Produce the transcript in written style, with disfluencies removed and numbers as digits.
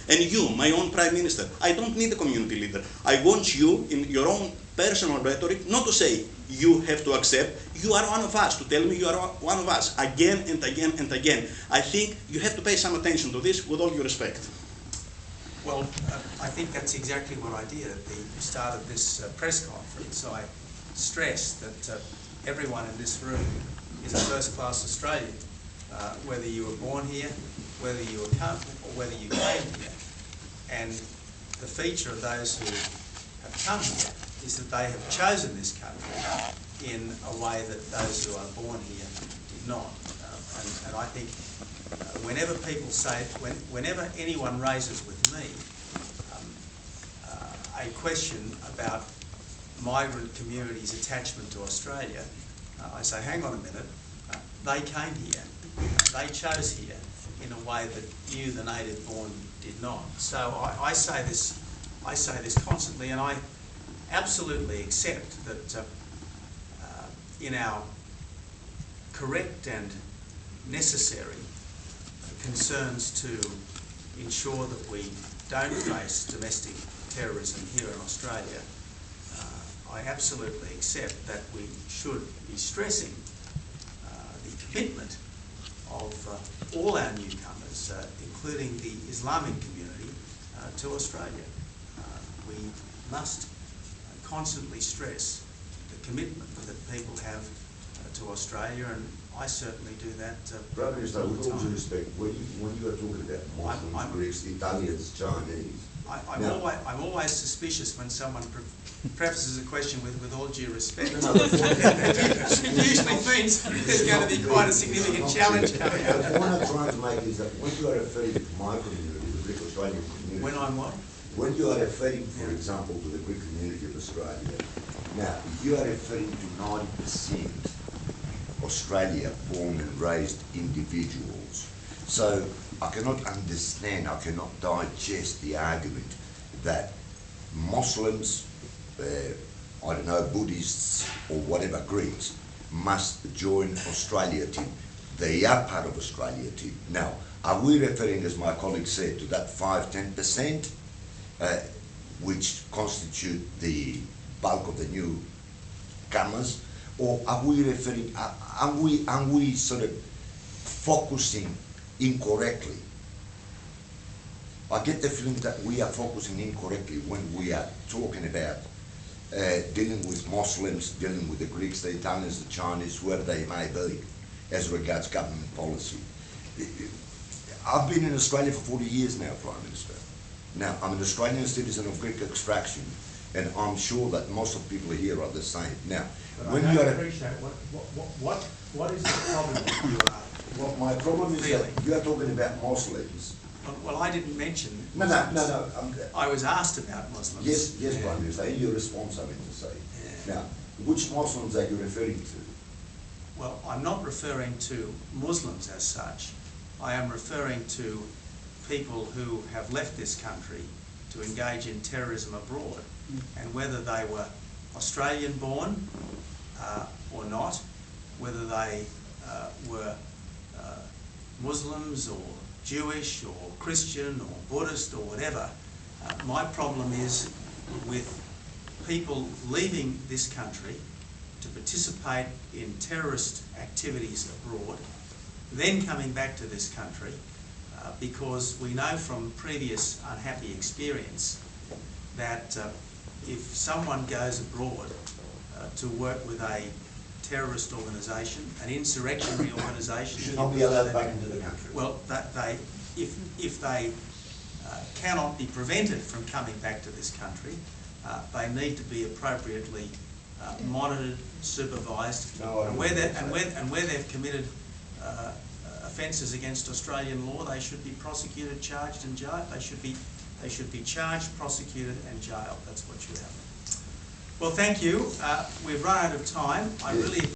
And you, my own Prime Minister, I don't need a community leader. I want you, in your own personal rhetoric, not to say you have to accept, you are one of us, to tell me you are one of us, again and again and again. I think you have to pay some attention to this, with all due respect. Well, I think that's exactly what I did at the start of this press conference. I stressed that everyone in this room is a first-class Australian, whether you were born here, whether you were or whether you came here. And the feature of those who have come here is that they have chosen this country in a way that those who are born here did not. And I think whenever people say, whenever anyone raises with me a question about migrant communities' attachment to Australia, I say, hang on a minute, they came here, they chose here in a way that you, the native born, did not. So I say this constantly, and I absolutely accept that in our correct and necessary concerns to ensure that we don't face domestic terrorism here in Australia, I absolutely accept that we should be stressing the commitment of all our newcomers, including the Islamic community, to Australia. We must constantly stress the commitment that people have to Australia, and I certainly do that Prime Minister, all with the all due time. respect, when you are talking about Muslims, Greeks, Italians, Chinese... I'm always suspicious when someone prefaces a question with all due respect. No, It usually means there's going to be quite a significant challenge coming up. The point I'm trying to make is that when you are referring to my community, the Greek Australian community... When I'm what? When you are referring, for example, to the Greek community of Australia, now, you are referring to 90% Australia born and raised individuals. So I cannot understand, I cannot digest the argument that Muslims, I don't know, Buddhists or whatever Greeks must join Australia team. They are part of Australia team. Now, are we referring, as my colleague said, to that 5–10%, which constitute the bulk of the newcomers, or are we referring, are we sort of focusing incorrectly? I get the feeling that we are focusing incorrectly when we are talking about dealing with Muslims, dealing with the Greeks, the Italians, the Chinese, whoever they may be, as regards government policy. I've been in Australia for 40 years now, Prime Minister. Now, I'm an Australian citizen of Greek extraction, and I'm sure that most of the people here are the same. Now, but when I you don't are... appreciate what is the problem that you are... Well, my problem is that you are talking about Muslims. Well, I didn't mention No. I was asked about Muslims. Yes, Prime Minister, in your response, I meant to say. Yeah. Now, which Muslims are you referring to? Well, I'm not referring to Muslims as such. I am referring to people who have left this country to engage in terrorism abroad, and whether they were Australian born or not, whether they were Muslims or Jewish or Christian or Buddhist or whatever. My problem is with people leaving this country to participate in terrorist activities abroad, then coming back to this country, because we know from previous unhappy experience that if someone goes abroad to work with a terrorist organisation, an insurrectionary organisation, Should not be allowed back into the country. well, if they cannot be prevented from coming back to this country, they need to be appropriately monitored, supervised, and where they've committed offences against Australian law, they should be prosecuted, charged, and jailed. They should be charged, prosecuted, and jailed. That's what should happen. Well, thank you. We've run out of time. I really